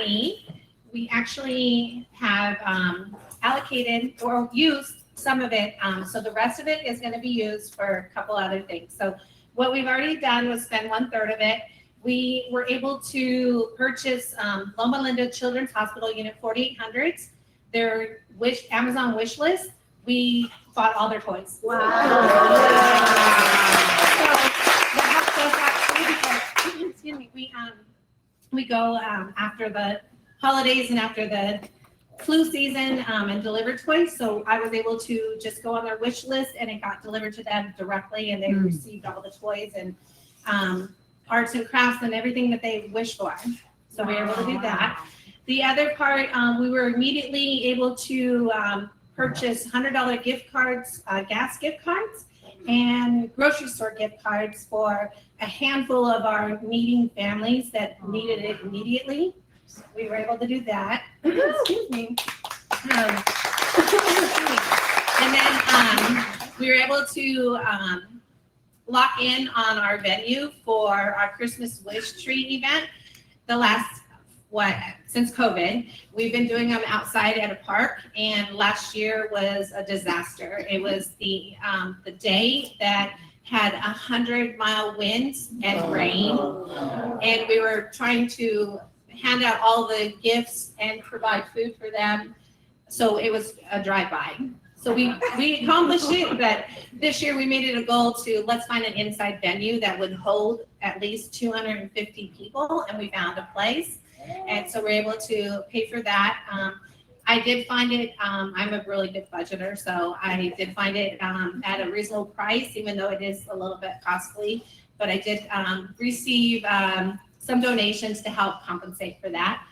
money, we actually have allocated or used some of it. So the rest of it is going to be used for a couple other things. So what we've already done was spend 1/3 of it. We were able to purchase Loma Linda Children's Hospital Unit 4800s, their Amazon wish list. We bought all their toys. Wow. So that helps us actually because, excuse me, we go after the holidays and after the flu season and deliver toys. So I was able to just go on their wish list and it got delivered to them directly and they received all the toys and arts and crafts and everything that they wish for. So we were able to do that. The other part, we were immediately able to purchase $100 gift cards, gas gift cards, and grocery store gift cards for a handful of our needing families that needed it immediately. We were able to do that. Excuse me. And then we were able to lock in on our venue for our Christmas Wish Tree event. The last, since COVID, we've been doing them outside at a park, and last year was a disaster. It was the day that had 100-mile winds and rain, and we were trying to hand out all the gifts and provide food for them. So it was a drive-by. So we accomplished it, but this year we made it a goal to let's find an inside venue that would hold at least 250 people, and we found a place. And so we're able to pay for that. I did find it, I'm a really good budgeter, so I did find it at a reasonable price, even though it is a little bit costly. But I did receive some donations to help compensate for that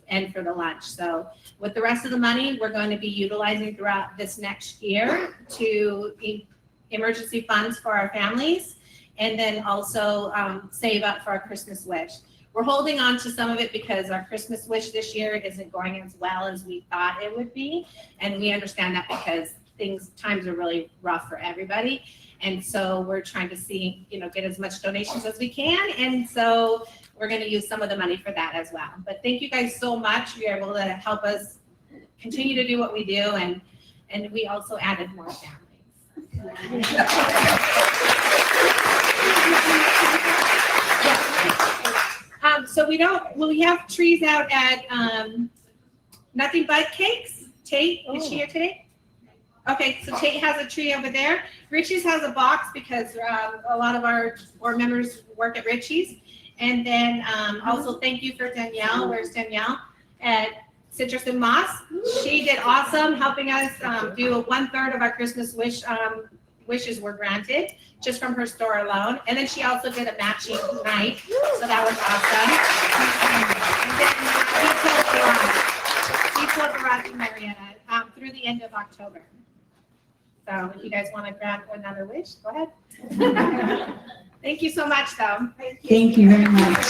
and for the lunch. So with the rest of the money, we're going to be utilizing throughout this next year to emergency funds for our families, and then also save up for our Christmas wish. We're holding on to some of it because our Christmas wish this year isn't going as well as we thought it would be. And we understand that because times are really rough for everybody. And so we're trying to see, get as much donations as we can. And so we're going to use some of the money for that as well. But thank you guys so much. You're able to help us continue to do what we do. And we also added more families. So we have trees out at Nothing But Cakes. Tate, is she here today? Okay, so Tate has a tree over there. Richie's has a box because a lot of our board members work at Richie's. And then also thank you for Danielle. Where's Danielle? At Citrus and Moss. She did awesome helping us do 1/3 of our Christmas wishes were granted just from her store alone. And then she also did a matching night. So that was awesome. And then Detailed Garage in Marietta through the end of October. So if you guys want to grant another wish, go ahead. Thank you so much, though. Thank you very much.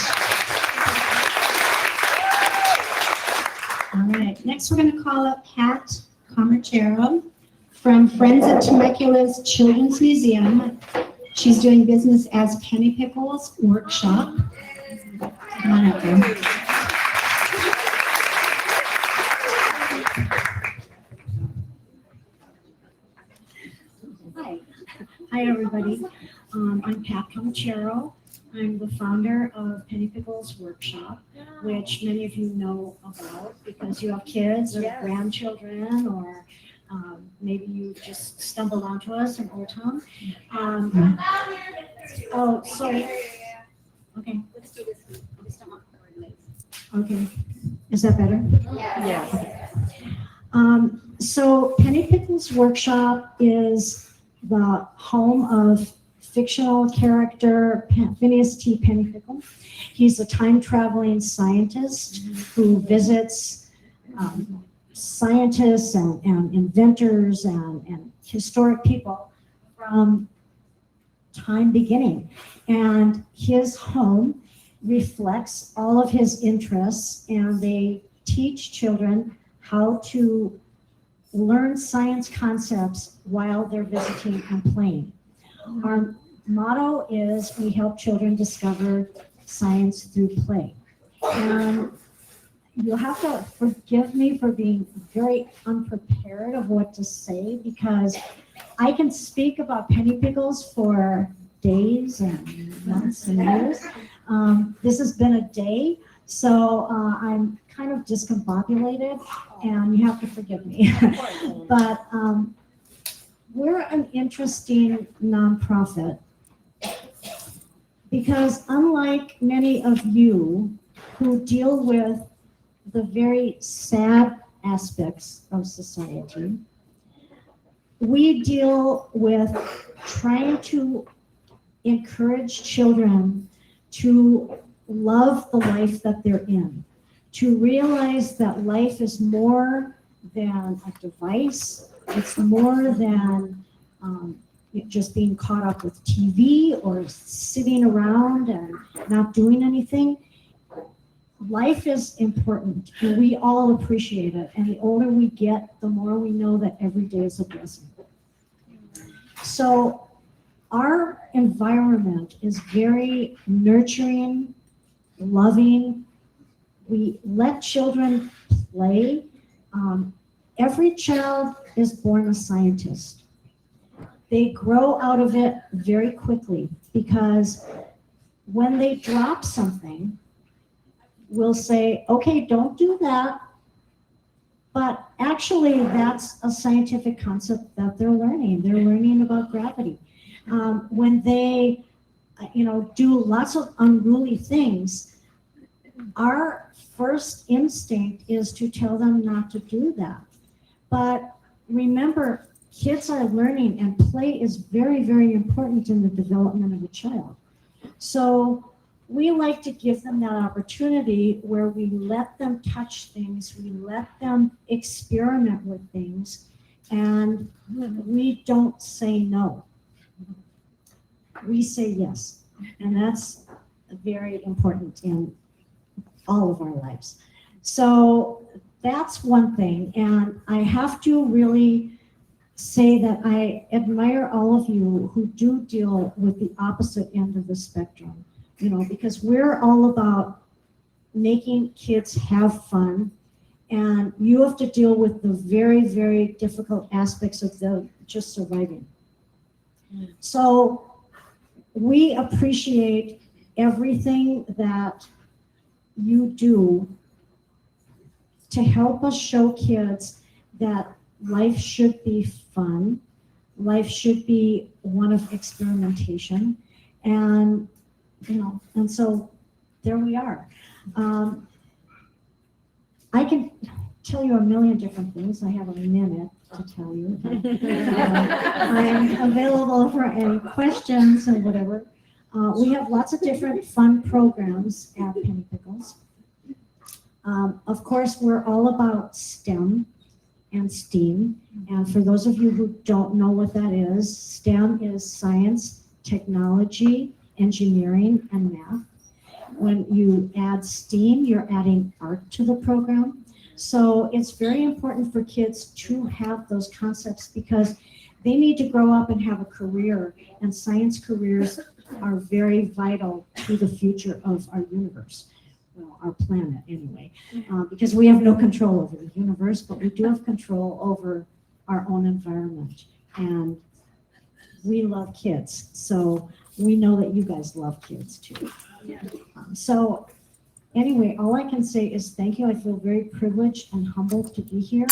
All right, next we're going to call up Pat Comerchero from Friends of Temecula's Children's Museum. She's doing business as Penny Pickles Workshop. Come on up there. Hi, everybody. I'm Pat Comerchero. I'm the founder of Penny Pickles Workshop, which many of you know about because you have kids or grandchildren, or maybe you just stumbled onto us in Old Town. Okay. Let's do this. Okay. Is that better? Yes. So Penny Pickles Workshop is the home of fictional character Phineas T. Pennypickle. He's a time-traveling scientist who visits scientists and inventors and historic people from time beginning. And his home reflects all of his interests, and they teach children how to learn science concepts while they're visiting and playing. Our motto is we help children discover science through play. And you'll have to forgive me for being very unprepared of what to say, because I can speak about penny pickles for days and months and years. This has been a day, so I'm kind of discombobulated, and you have to forgive me. But we're an interesting nonprofit because, unlike many of you who deal with the very sad aspects of society, we deal with trying to encourage children to love the life that they're in, to realize that life is more than a device, it's more than just being caught up with TV or sitting around and not doing anything. Life is important, and we all appreciate it. And the older we get, the more we know that every day is a blessing. So our environment is very nurturing, loving. We let children play. Every child is born a scientist. They grow out of it very quickly, because when they drop something, we'll say, okay, don't do that. But actually, that's a scientific concept that they're learning. They're learning about gravity. When they, do lots of unruly things, our first instinct is to tell them not to do that. But remember, kids are learning, and play is very, very important in the development of a child. So we like to give them that opportunity where we let them touch things, we let them experiment with things, and we don't say no. We say yes. And that's very important in all of our lives. So that's one thing. And I have to really say that I admire all of you who do deal with the opposite end of the spectrum, because we're all about making kids have fun, and you have to deal with the very, very difficult aspects of just surviving. So we appreciate everything that you do to help us show kids that life should be fun, life should be one of experimentation, and so there we are. I can tell you a million different things. I have a minute to tell you. I'm available for any questions and whatever. We have lots of different fun programs at Penny Pickles. Of course, we're all about STEM and STEAM. And for those of you who don't know what that is, STEM is science, technology, engineering, and math. When you add STEAM, you're adding art to the program. So it's very important for kids to have those concepts, because they need to grow up and have a career, and science careers are very vital to the future of our universe. Well, our planet anyway, because we have no control over the universe, but we do have control over our own environment. And we love kids, so we know that you guys love kids too. So anyway, all I can say is thank you. I feel very privileged and humbled to be here.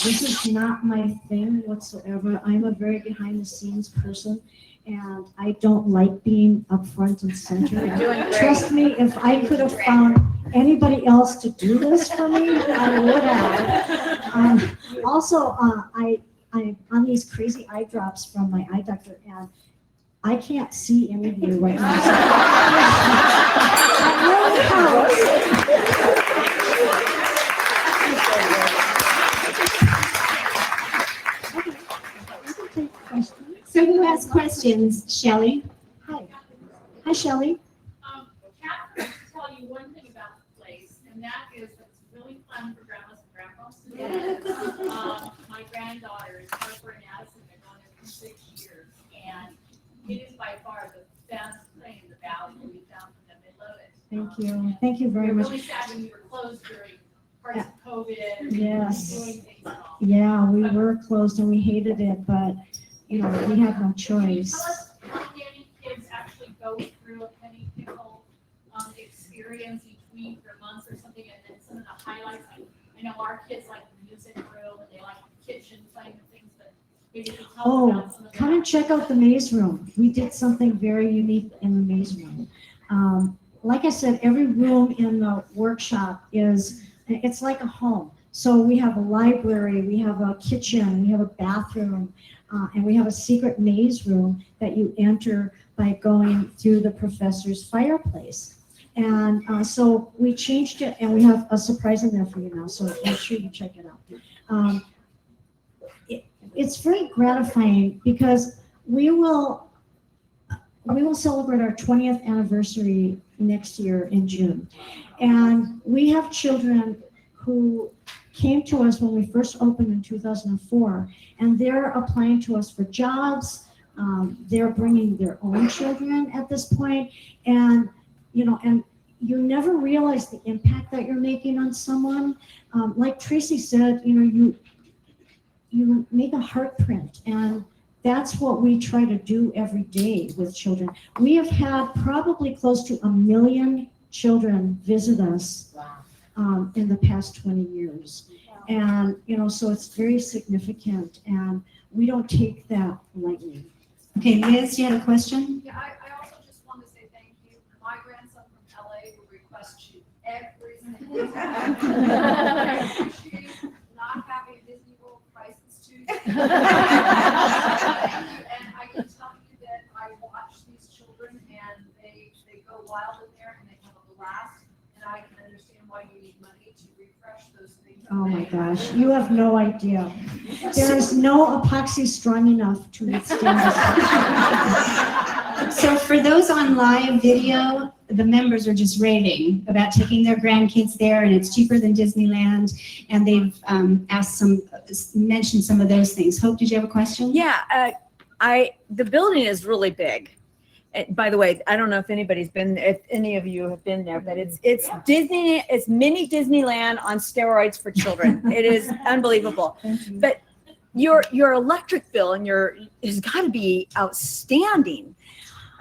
This is not my thing whatsoever. I'm a very behind the scenes person, and I don't like being up front and center. Trust me, if I could have found anybody else to do this for me, I would have. Also, I'm on these crazy eye drops from my eye doctor, and I can't see any of you right now. So who has questions? Shelley? Hi, Shelley. Catherine will tell you one thing about the place, and that is that it's really fun for grandmas and grandpas to do. My granddaughter is Harper and Addison. They've known her for 6 years, and it is by far the best thing in the valley that we found for them. They love it. Thank you. Thank you very We're much. really sad when you were closed during parts of COVID and Yes. doing things and all. Yeah, we were closed and we hated it, but, we had no Can you choice. tell us how many kids actually go through a penny pickle experience each week or month or something, and then some of the highlights? I know our kids like the music room and they like the kitchen, playing with things, but maybe you can tell us Oh, about some of come and check out the maze room. We did something very unique in the maze room. Like I said, every room in the workshop it's like a home. So we have a library, we have a kitchen, we have a bathroom, and we have a secret maze room that you enter by going through the professor's fireplace. And so we changed it, and we have a surprise in there for you now, so make sure you check it out. It's very gratifying because we will celebrate our 20th anniversary next year in June. And we have children who came to us when we first opened in 2004, and they're applying to us for jobs. They're bringing their own children at this point, and you never realize the impact that you're making on someone. Like Tracy said, you make a heart print, and that's what we try to do every day with children. We have had probably close to 1 million children visit us in the past 20 years. And, so it's very significant, and we don't take that lightly. Okay, Liz, you had a question? Yeah, I also just want to say thank you. My grandson from LA will request you every single time. She's not having Disney World prices too. And I can tell you that I watch these children and they go wild in there and they have a blast. And I can understand why you need money to refresh those things. Oh my gosh, you have no idea. There is no epoxy strong enough to withstand this. So for those on live video, the members are just raving about taking their grandkids there, and it's cheaper than Disneyland. And they've mentioned some of those things. Hope, did you have a question? Yeah, the building is really big. By the way, I don't know if if any of you have been there, but it's Disney, it's mini Disneyland on steroids for children. It is unbelievable. But your electric bill has got to be outstanding.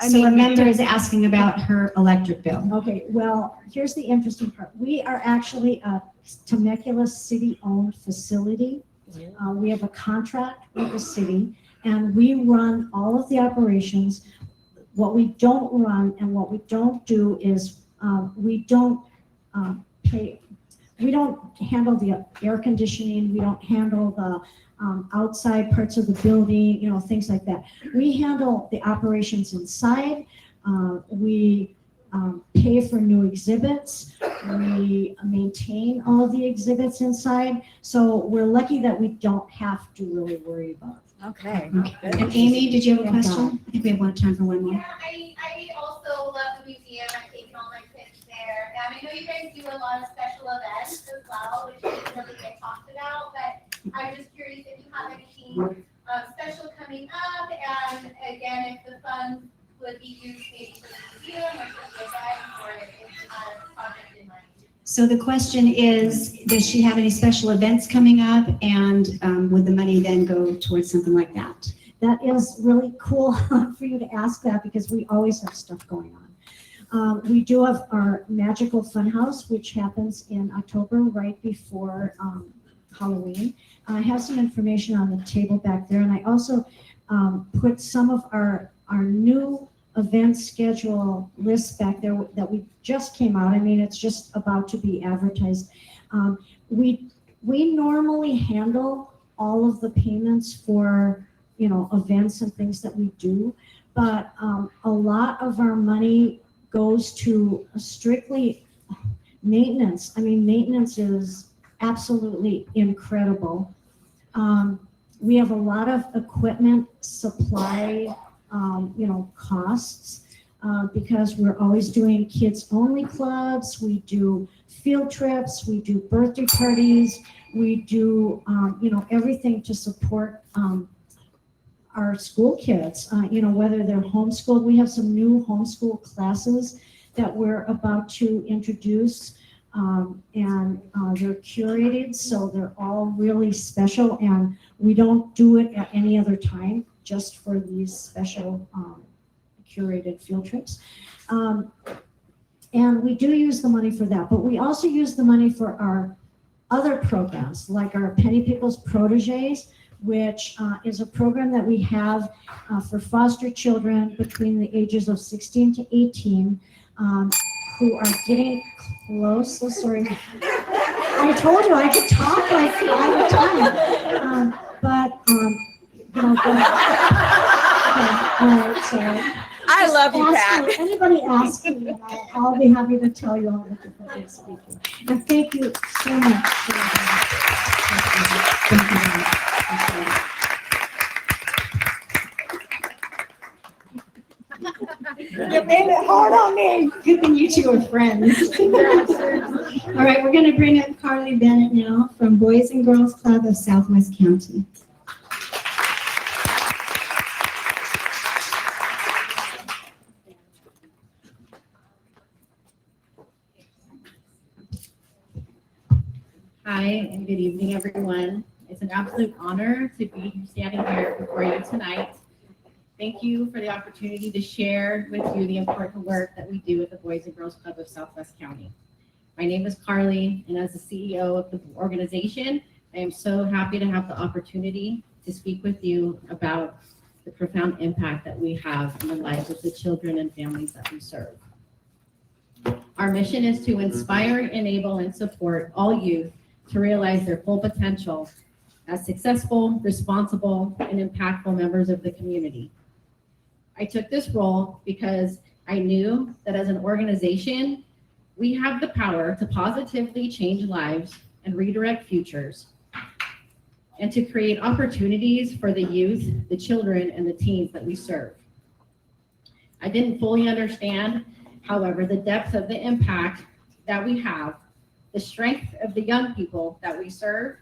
So a member is asking about her electric bill. Okay, well, here's the interesting part. We are actually a Temecula city-owned facility. We have a contract with the city, and we run all of the operations. What we don't run and what we don't do is we don't handle the air conditioning, we don't handle the outside parts of the building, things like that. We handle the operations inside. We pay for new exhibits. We maintain all of the exhibits inside. So we're lucky that we don't have to really worry about it. Okay. And Amy, did you have a question? I think we have time for one more. Yeah, I also love the museum. I've taken all my kids there. I know you guys do a lot of special events as well, which didn't really get talked about, but I'm just curious if you have anything special coming up, and again, if the funds would be used maybe for the museum or for the event, or if it's a project in mind. So the question is, does she have any special events coming up, and would the money then go towards something like that? That is really cool for you to ask that, because we always have stuff going on. We do have our Magical Funhouse, which happens in October, right before Halloween. I have some information on the table back there, and I also put some of our new event schedule list back there that we just came out. I mean, it's just about to be advertised. We normally handle all of the payments for events and things that we do, but a lot of our money goes to strictly maintenance. I mean, maintenance is absolutely incredible. We have a lot of equipment supply costs because we're always doing kids only clubs. We do field trips, we do birthday parties, we do everything to support our school kids, whether they're homeschooled. We have some new homeschool classes that we're about to introduce. And they're curated, so they're all really special, and we don't do it at any other time, just for these special curated field trips. And we do use the money for that, but we also use the money for our other programs, like our Penny Pickles Proteges, which is a program that we have for foster children between the ages of 16 to 18, who are getting close. So sorry. I told you I could talk like all the time. All right, so. I love you, Ask Pat. me, anybody ask me, and I'll be happy to tell you all the different speaking. And thank you so much. Thank you very much. You made it hard on me. Good thing you two are friends. All right, we're going to bring up Carly Bennett now from Boys and Girls Club of Southwest County. Hi, and good evening, everyone. It's an absolute honor to be standing here before you tonight. Thank you for the opportunity to share with you the important work that we do at the Boys and Girls Club of Southwest County. My name is Carly, and as the CEO of the organization, I am so happy to have the opportunity to speak with you about the profound impact that we have in the lives of the children and families that we serve. Our mission is to inspire, enable, and support all youth to realize their full potential as successful, responsible, and impactful members of the community. I took this role because I knew that as an organization, we have the power to positively change lives and redirect futures, and to create opportunities for the youth, the children, and the teens that we serve. I didn't fully understand, however, the depth of the impact that we have, the strength of the young people that we serve,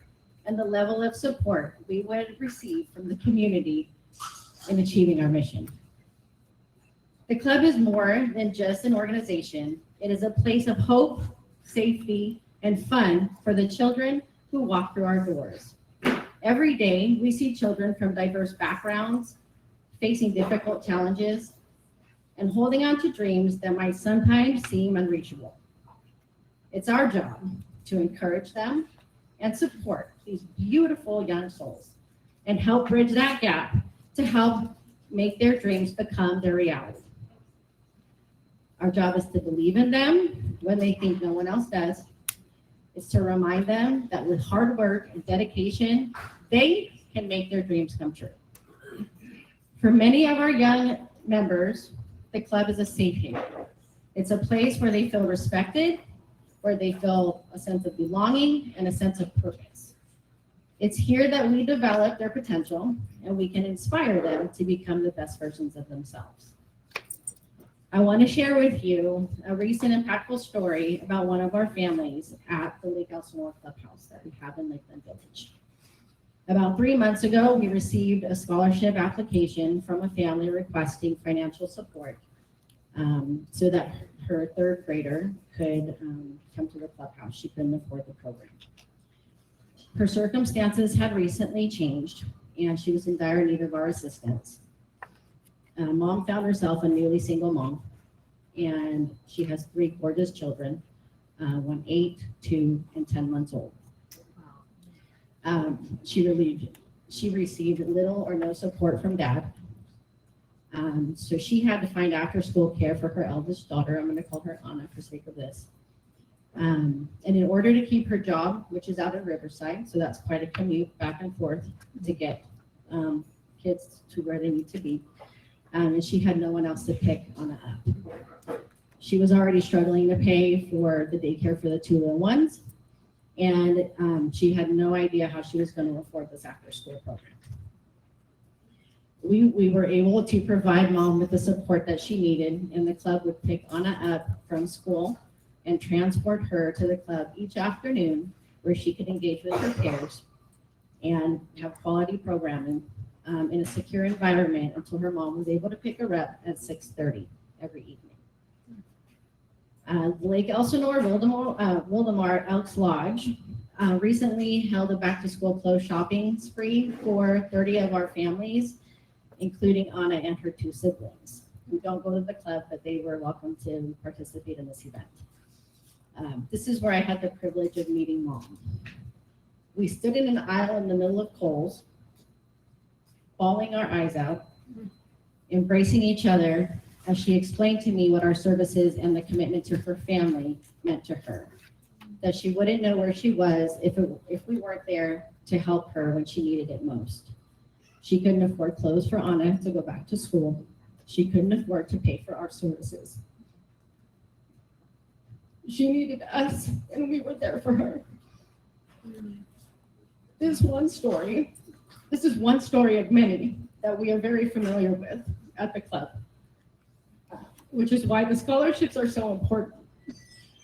and the level of support we would receive from the community in achieving our mission. The club is more than just an organization. It is a place of hope, safety, and fun for the children who walk through our doors. Every day, we see children from diverse backgrounds facing difficult challenges and holding on to dreams that might sometimes seem unreachable. It's our job to encourage them and support these beautiful young souls and help bridge that gap to help make their dreams become their reality. Our job is to believe in them when they think no one else does. It's to remind them that with hard work and dedication, they can make their dreams come true. For many of our young members, the club is a safe haven. It's a place where they feel respected, where they feel a sense of belonging and a sense of purpose. It's here that we develop their potential and we can inspire them to become the best versions of themselves. I want to share with you a recent impactful story about one of our families at the Lake Elsinore Clubhouse that we have in Lakeland Village. About 3 months ago, we received a scholarship application from a family requesting financial support so that her third grader could come to the clubhouse. She couldn't afford the program. Her circumstances had recently changed, and she was in dire need of our assistance. Mom found herself a newly single mom, and she has 3 gorgeous children, one 8, 2, and 10 months old. She received little or no support from dad. So she had to find after school care for her eldest daughter. I'm going to call her Anna for sake of this. And in order to keep her job, which is out in Riverside, so that's quite a commute back and forth to get kids to where they need to be. And she had no one else to pick Anna up. She was already struggling to pay for the daycare for the 2 little ones. And she had no idea how she was going to afford this after school program. We were able to provide mom with the support that she needed, and the club would pick Anna up from school and transport her to the club each afternoon where she could engage with her peers and have quality programming in a secure environment until her mom was able to pick her up at 6:30 every evening. Lake Elsinore, Wildemar Elks Lodge recently held a back-to-school clothes shopping spree for 30 of our families, including Anna and her 2 siblings, who don't go to the club, but they were welcome to participate in this event. This is where I had the privilege of meeting Mom. We stood in an aisle in the middle of Kohl's, bawling our eyes out, embracing each other as she explained to me what our services and the commitment to her family meant to her. That she wouldn't know where she was if we weren't there to help her when she needed it most. She couldn't afford clothes for Anna to go back to school. She couldn't afford to pay for our services. She needed us, and we were there for her. This is one story of many that we are very familiar with at the club, which is why the scholarships are so important.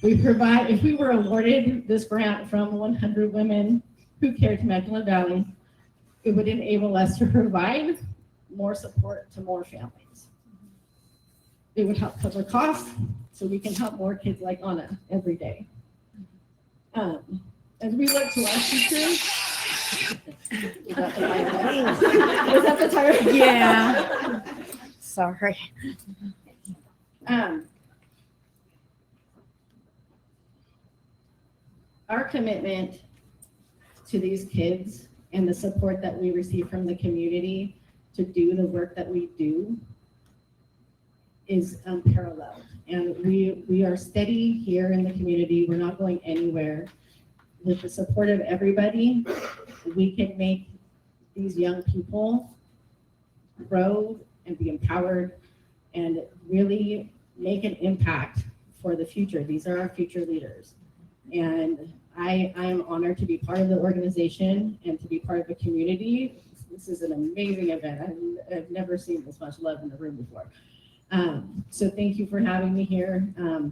If we were awarded this grant from 100 Women Who Care Temecula Valley, it would enable us to provide more support to more families. It would help cover costs so we can help more kids like Anna every day. As we look to our future, was that the title? Yeah. Sorry. Our commitment to these kids and the support that we receive from the community to do the work that we do is unparalleled. And we are steady here in the community. We're not going anywhere. With the support of everybody, we can make these young people grow and be empowered and really make an impact for the future. These are our future leaders. And I am honored to be part of the organization and to be part of the community. This is an amazing event. I've never seen this much love in the room before. So thank you for having me here. More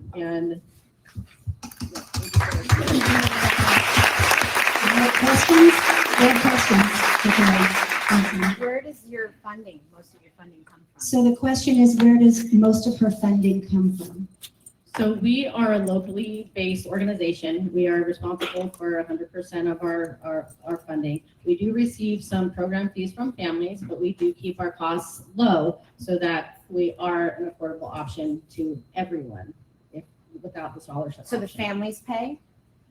questions? More questions? Okay. Thank you. Where does your funding, most of your funding come from? So the question is, where does most of her funding come from? So we are a locally based organization. We are responsible for 100% of our funding. We do receive some program fees from families, but we do keep our costs low so that we are an affordable option to everyone without the scholarship. So the option. families pay?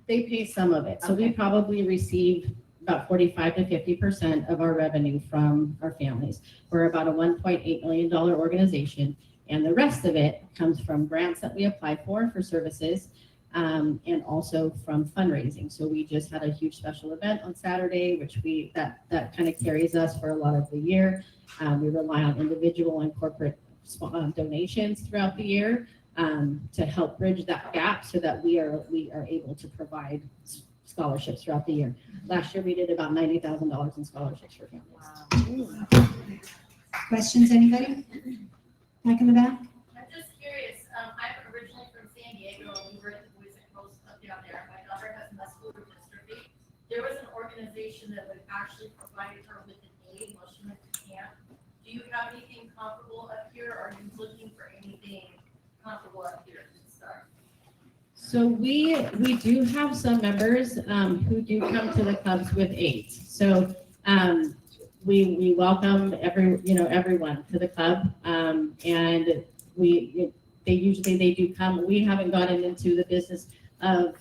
They pay some of it. So we Okay. probably receive about 45 to 50% of our revenue from our families. We're about a $1.8 million organization, and the rest of it comes from grants that we apply for services, and also from fundraising. So we just had a huge special event on Saturday, which that kind of carries us for a lot of the year. We rely on individual and corporate donations throughout the year to help bridge that gap so that we are able to provide scholarships throughout the year. Last year, we did about $90,000 in scholarships for families. Questions, anybody? Back in the back? I'm just curious, I'm originally from San Diego, we were at the Boys and Girls Club down there, my daughter has muscular dystrophy. There was an organization that would actually provide her with an aid while she went to camp. Do you have anything comparable up here, or are you looking for anything comparable up here to start? So we do have some members who do come to the clubs with aids. So we welcome everyone to the club, and they do come. We haven't gotten into the business of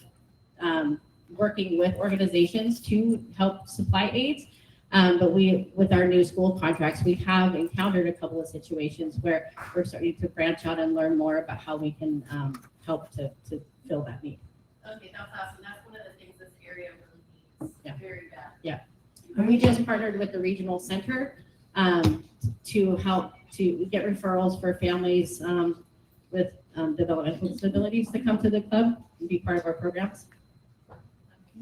working with organizations to help supply aids, but with our new school contracts, we have encountered a couple of situations where we're starting to branch out and learn more about how we can help to fill that need. Okay, that's awesome, that's one of the things this area really Yeah. needs, very bad. And we just partnered with the regional center to help to get referrals for families with developmental disabilities to come to the club and be part of our programs.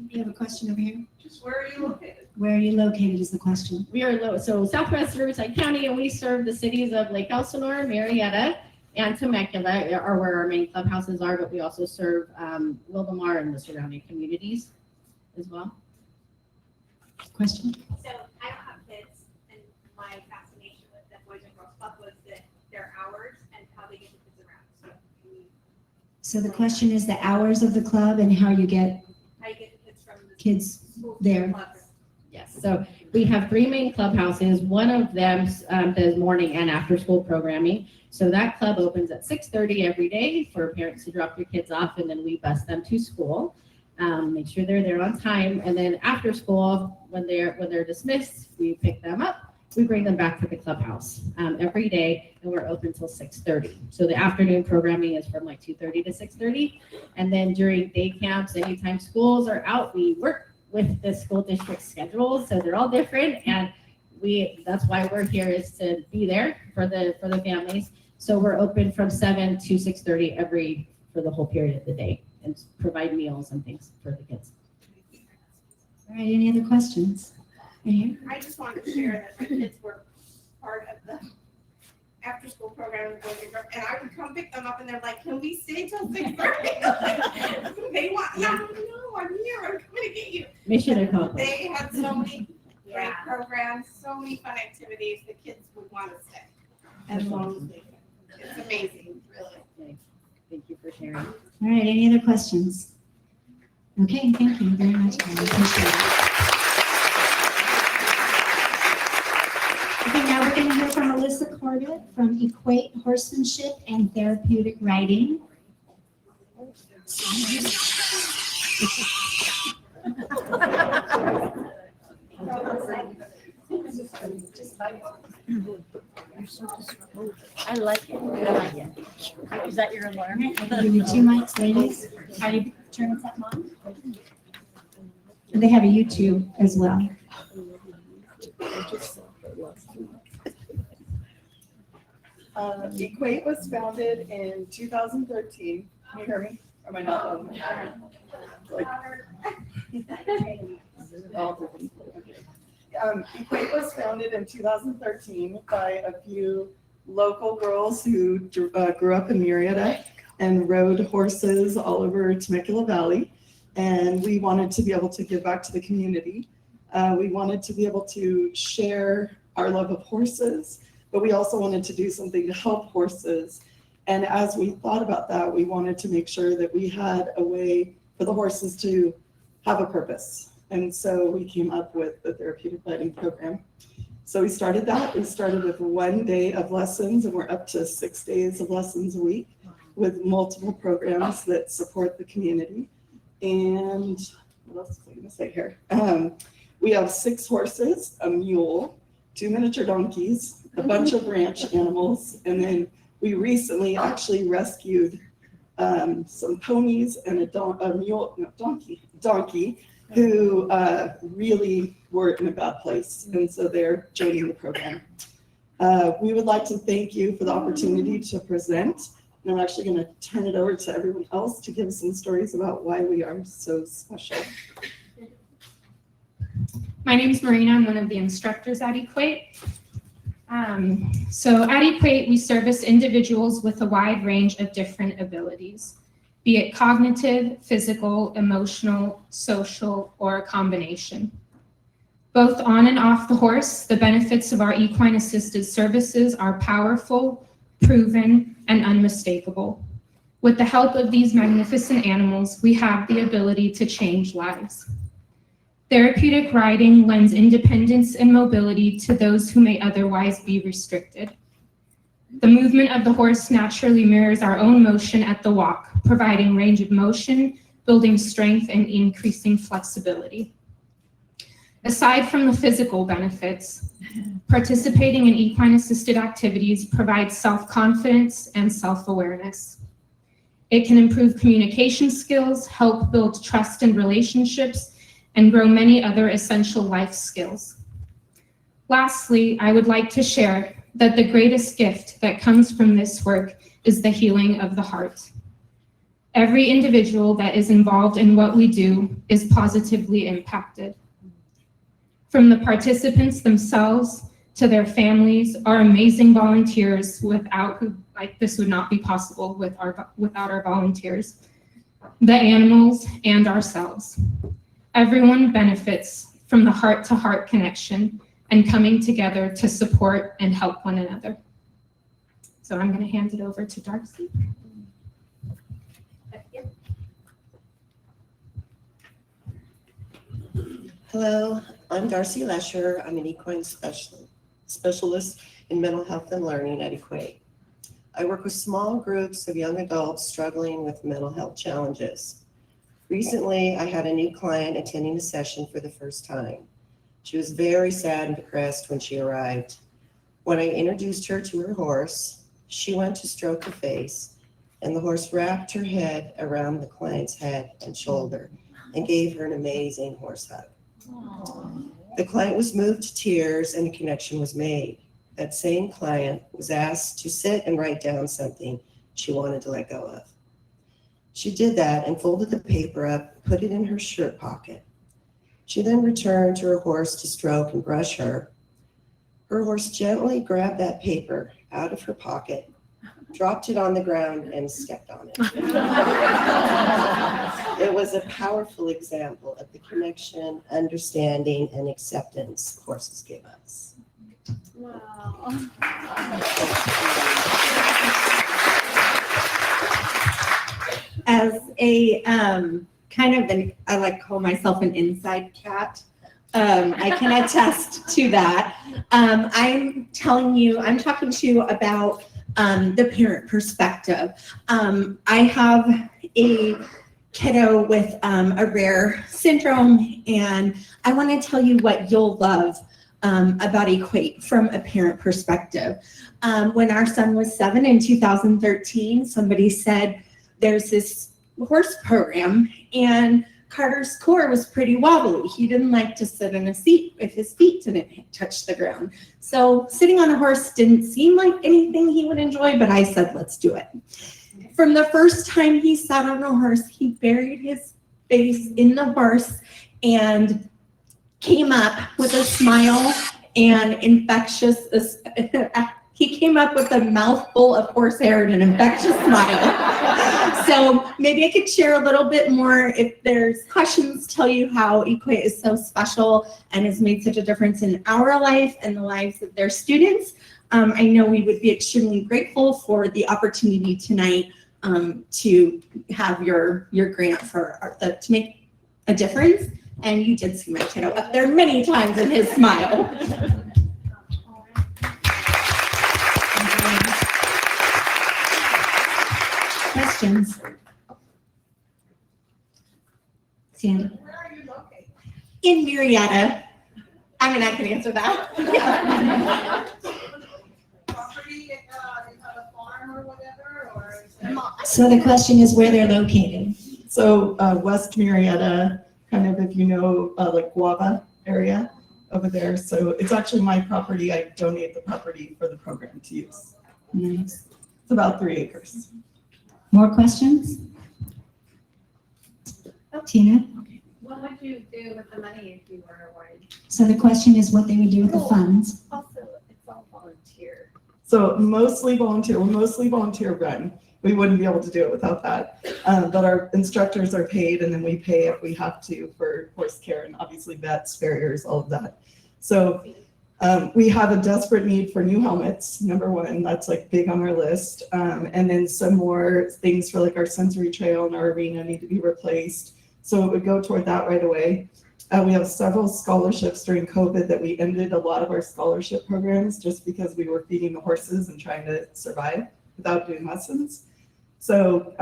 You have a question over here? Just where are you located? Where are you located is the question. We are so Southwest Riverside County, and we serve the cities of Lake Elsinore, Marietta, and Temecula are where our main clubhouses are, but we also serve Wildemar and the surrounding communities as well. Question? So I don't have kids, and my fascination with the Boys and Girls Club was their hours and how they get the kids around. So can you So the question is the hours of the club and how you get I get the kids from the kids school there. clubs. Yes, so we have 3 main clubhouses. One of them does morning and after school programming. So that club opens at 6:30 every day for parents to drop their kids off, and then we bus them to school. Make sure they're there on time, and then after school, when they're dismissed, we pick them up. We bring them back to the clubhouse every day, and we're open till 6:30. So the afternoon programming is from like 2:30 to 6:30, and then during day camps, anytime schools are out, we work with the school district schedules, so they're all different, and that's why we're here, is to be there for the families. So we're open from 7 to 6:30 for the whole period of the day, and provide meals and things for the kids. All right, any other questions? Right here? I just wanted to share that my kids were part of the after-school program with Boys and Girls, and I would come pick them up, and they're like, "Can we stay till 6:30?" They want, yeah, no, I'm here, I'm coming to get you. Mission accomplished. They had so many great Yeah. programs, so many fun activities. The kids would want to stay as long as they can. It's amazing, really. Thank you for sharing. All right, any other questions? Okay, thank you very much, Karen. Appreciate it. Okay, now we're going to hear from Alyssa Corbett from Equate Horsemanship and Therapeutic Riding. I like it. I like it. Is that your alarm? I'll give you 2 mics, ladies. How do you turn that on? And they have a YouTube as well. Equate was founded in 2013. Can you hear me? Or am I not on? Equate was founded in 2013 by a few local girls who grew up in Murrieta and rode horses all over Temecula Valley. And we wanted to be able to give back to the community. We wanted to be able to share our love of horses, but we also wanted to do something to help horses. And as we thought about that, we wanted to make sure that we had a way for the horses to have a purpose. And so we came up with the therapeutic riding program. So we started that. We started with 1 day of lessons, and we're up to 6 days of lessons a week with multiple programs that support the community. And what else was I going to say here? We have 6 horses, a mule, 2 miniature donkeys, a bunch of ranch animals, and then we recently actually rescued some ponies and a donkey who really were in a bad place, and so they're joining the program. We would like to thank you for the opportunity to present, and I'm actually going to turn it over to everyone else to give some stories about why we are so special. My name is Marina. I'm one of the instructors at Equate. So at Equate, we service individuals with a wide range of different abilities, be it cognitive, physical, emotional, social, or a combination. Both on and off the horse, the benefits of our equine assisted services are powerful, proven, and unmistakable. With the help of these magnificent animals, we have the ability to change lives. Therapeutic riding lends independence and mobility to those who may otherwise be restricted. The movement of the horse naturally mirrors our own motion at the walk, providing range of motion, building strength, and increasing flexibility. Aside from the physical benefits, participating in equine-assisted activities provides self-confidence and self-awareness. It can improve communication skills, help build trust and relationships, and grow many other essential life skills. Lastly, I would like to share that the greatest gift that comes from this work is the healing of the heart. Every individual that is involved in what we do is positively impacted. From the participants themselves to their families, our amazing volunteers, this would not be possible without our volunteers, the animals, and ourselves. Everyone benefits from the heart-to-heart connection and coming together to support and help one another. So I'm going to hand it over to Darcy. Hello, I'm Darcy Lesher. I'm an equine specialist in mental health and learning at Equate. I work with small groups of young adults struggling with mental health challenges. Recently, I had a new client attending a session for the first time. She was very sad and depressed when she arrived. When I introduced her to her horse, she went to stroke her face, and the horse wrapped her head around the client's head and shoulder and gave her an amazing horse hug. The client was moved to tears and a connection was made. That same client was asked to sit and write down something she wanted to let go of. She did that and folded the paper up, put it in her shirt pocket. She then returned to her horse to stroke and brush her. Her horse gently grabbed that paper out of her pocket, dropped it on the ground, and stepped on it. It was a powerful example of the connection, understanding, and acceptance horses give us. Wow. As a kind of an, I like to call myself an inside cat. I can attest to that. I'm talking to you about the parent perspective. I have a kiddo with a rare syndrome, and I want to tell you what you'll love about Equate from a parent perspective. When our son was 7 in 2013, somebody said there's this horse program, and Carter's core was pretty wobbly. He didn't like to sit in a seat if his feet didn't touch the ground. So sitting on a horse didn't seem like anything he would enjoy, but I said, let's do it. From the first time he sat on a horse, he buried his face in the horse and came up with a smile and he came up with a mouthful of horsehair and an infectious smile. So maybe I could share a little bit more if there's questions, tell you how Equate is so special and has made such a difference in our life and the lives of their students. I know we would be extremely grateful for the opportunity tonight to have your grant to make a difference. And you did see my kiddo up there many times in his smile. Questions? Sandy? Where are you located? In Marietta. I mean, I can answer that. Property, on a farm or whatever, or is it? So the question is where they're located. So West Marietta, kind of if you know, like Guava area over there. So it's actually my property. I donate the property for the program to use. Nice. It's about 3 acres. More questions? Tina? What would you do with the money if you were awarded? So the question is what they would do with the funds. Also, it's all volunteer. So mostly volunteer. We're mostly volunteer run. We wouldn't be able to do it without that. But our instructors are paid, and then we pay if we have to for horse care and obviously vets, farriers, all of that. So we have a desperate need for new helmets, number one. That's like big on our list. And then some more things for like our sensory trail and our arena need to be replaced. So it would go toward that right away. We have several scholarships during COVID that we ended a lot of our scholarship programs just because we were feeding the horses and trying to survive without doing lessons. So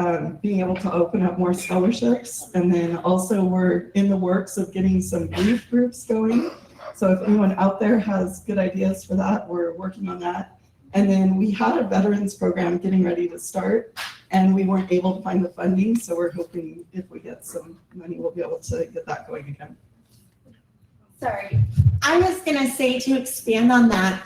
being able to open up more scholarships, and then also we're in the works of getting some grief groups going. So if anyone out there has good ideas for that, we're working on that. And then we had a veterans program getting ready to start, and we weren't able to find the funding. So we're hoping if we get some money, we'll be able to get that going again. Sorry. I was gonna say, to expand on that,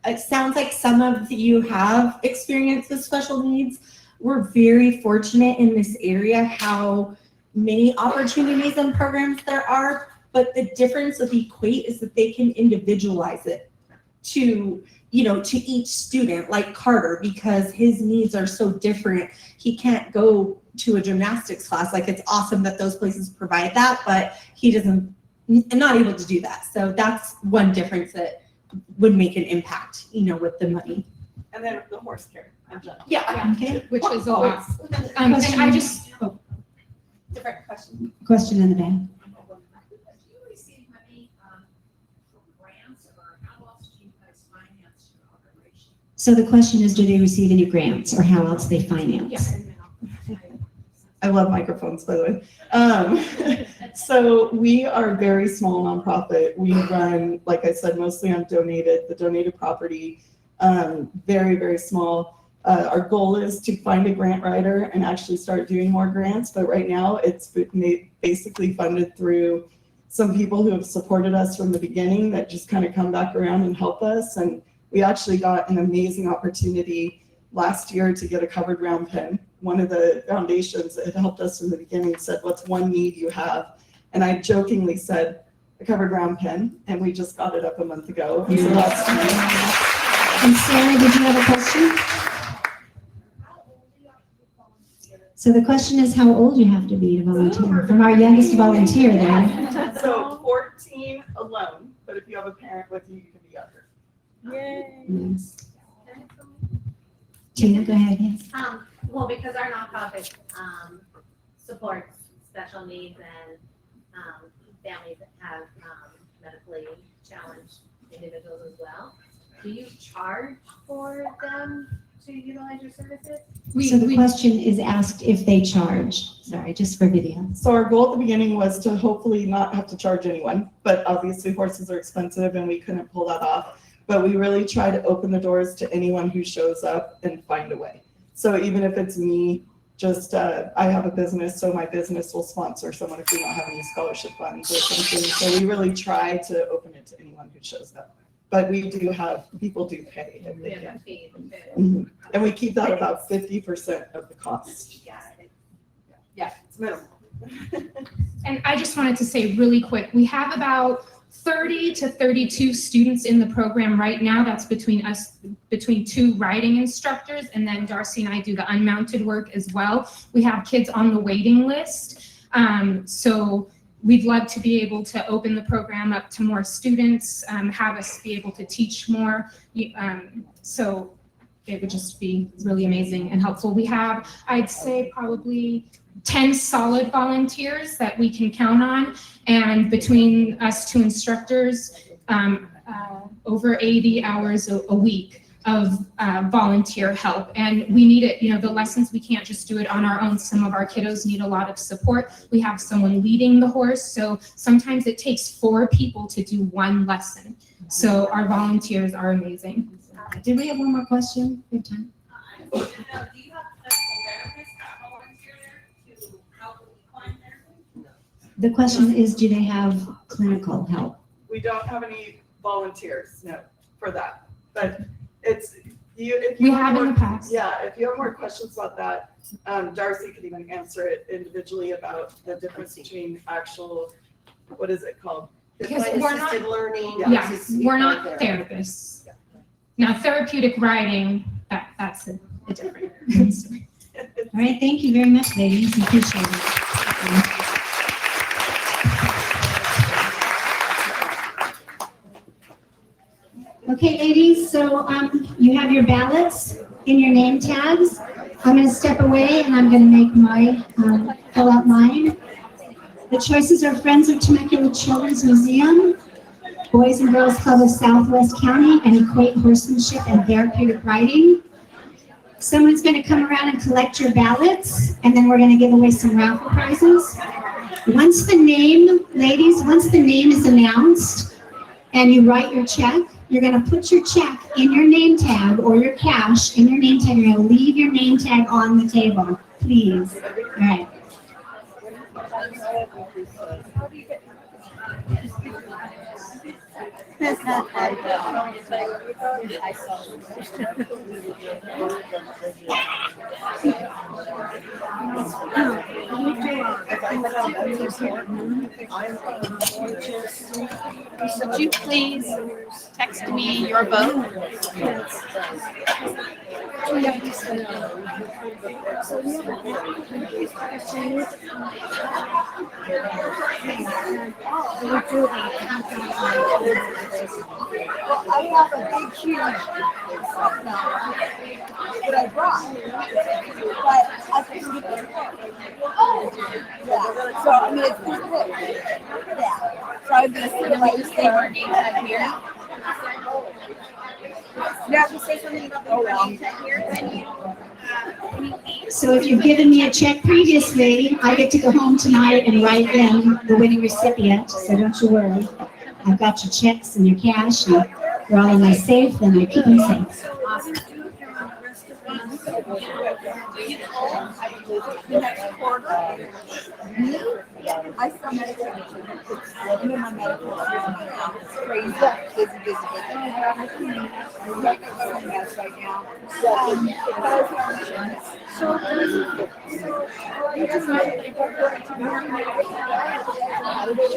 it sounds like some of you have experience with special needs. We're very fortunate in this area how many opportunities and programs there are, but the difference with Equate is that they can individualize it to each student, like Carter, because his needs are so different. He can't go to a gymnastics class. Like, it's awesome that those places provide that, but he doesn't, not able to do that. So that's one difference that would make an impact, with the money. And then the horse care in general. Yeah. Okay. Which is a lot. And I just, Different question. Question in the back. Do you receive So the question is, do they receive any grants or how else they finance? I love microphones, by the way. So we are a very small nonprofit. We run, like I said, mostly on the donated property, very, very small. Our goal is to find a grant writer and actually start doing more grants, but right now it's basically funded through some people who have supported us from the beginning that just kind of come back around and help us. And we actually got an amazing opportunity last year to get a covered round pen. One of the foundations that had helped us from the beginning said, what's one need you have? And I jokingly said, a covered round pen, and we just got it up a month ago. And so that's And Sarah, did you have a question? So the question is how old you have to be to volunteer, from our youngest volunteer there. so 14 alone, but if you have a parent with you, you can be younger. Yay. Yes. Tina, go ahead. Yes. Well, because our nonprofit, supports special needs and, families that have, medically challenged individuals as well, do you charge for them to utilize your services? So the question is asked if they charge. Sorry, just for video. So our goal at the beginning was to hopefully not have to charge anyone, but obviously horses are expensive and we couldn't pull that off. But we really try to open the doors to anyone who shows up and find a way. So even if it's me, just I have a business, so my business will sponsor someone if we don't have any scholarship funds or something. So we really try to open it to anyone who shows up. But we do have, people do pay if they can. Mhm. And we keep that about 50% of the cost. Yeah, it's minimal. And I just wanted to say really quick, we have about 30 to 32 students in the program right now. That's between two riding instructors, and then Darcy and I do the unmounted work as well. We have kids on the waiting list. So we'd love to be able to open the program up to more students, have us be able to teach more. So it would just be really amazing and helpful. We have, I'd say, probably 10 solid volunteers that we can count on, and between us two instructors, over 80 hours a week of volunteer help. And we need it, the lessons, we can't just do it on our own. Some of our kiddos need a lot of support. We have someone leading the horse, so sometimes it takes 4 people to do one lesson. So our volunteers are amazing. Did we have one more question? We have time. Do you have special therapists that volunteer there to help with equine therapy? The question is, do they have clinical help? We don't have any volunteers, no, for that. But it's, if We you have in more, the past. yeah, if you have more questions about that, Darcy could even answer it individually about the difference between actual, what is it called? Because we're not, Assisted learning. yeah, assisted we're not therapy. therapists. Now, therapeutic riding, that's a different story. All right, thank you very much, ladies. Appreciate it. Okay, ladies, so you have your ballots in your name tags. I'm going to step away and I'm going to make my fill out mine. The choices are Friends of Temecula Children's Museum, Boys and Girls Club of Southwest County, and Equate Horsemanship and Therapeutic Riding. Someone's going to come around and collect your ballots, and then we're going to give away some raffle prizes. Once the name, ladies, once the name is announced and you write your check, you're going to put your check in your name tag or your cash in your name tag. You're going to leave your name tag on the table, please. All right. Would you please text me your vote? Well, I have a big, huge stuff now that I brought, but I couldn't get the Oh, yeah. So, I mean, it's this big. Yeah. So I'm going to sit right there. Our name tag here. You have to say something about the money here. So if you've given me a check previously, I get to go home tonight and write in the winning recipient, so don't you worry. I've got your checks and your cash, and they're all in my safe, and I keep them safe. Next quarter. I still meditate. I'm in my medical now. It's crazy. Busy. I'm right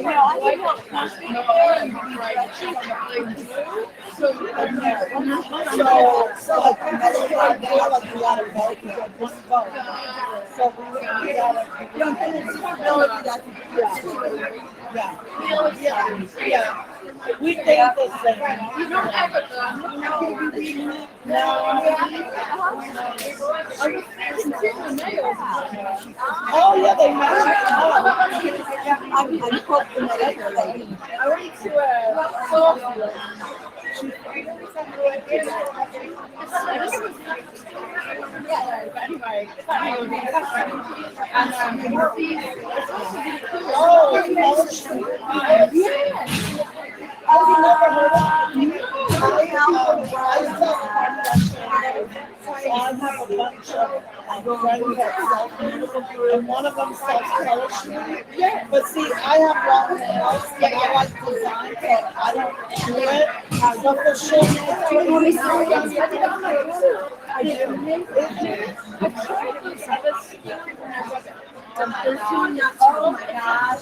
now. Yeah. We think the same. You don't have a gun. Oh, yeah, they match. I'm hooked in that other lady. I went to a softball. I have a bunch of friends that self-medical, and one of them self-scholarship. Yeah, but see, I have long nails, but I like design, but I don't do it. But for sure, I oh my gosh.